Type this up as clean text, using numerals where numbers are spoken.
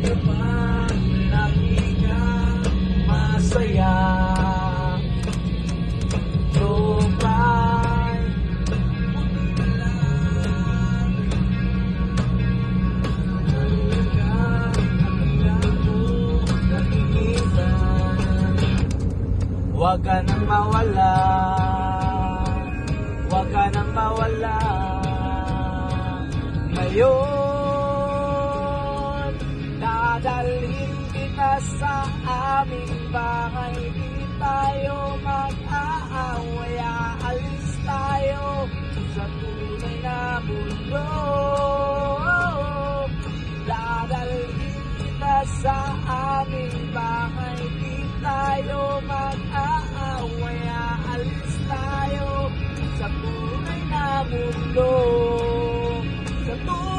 kapag lagi kang masaya. Tropay, buti na lang. Huwag ka nang mawala, huwag ka nang mawala. Ngayon, dadalhin kita sa aming bahay. Di tayo mag-aaway, aalis tayo sa tunay na mundo. Dadalhin kita sa aming bahay. Di tayo mag-aaway, aalis tayo sa tunay na mundo. Sa tunay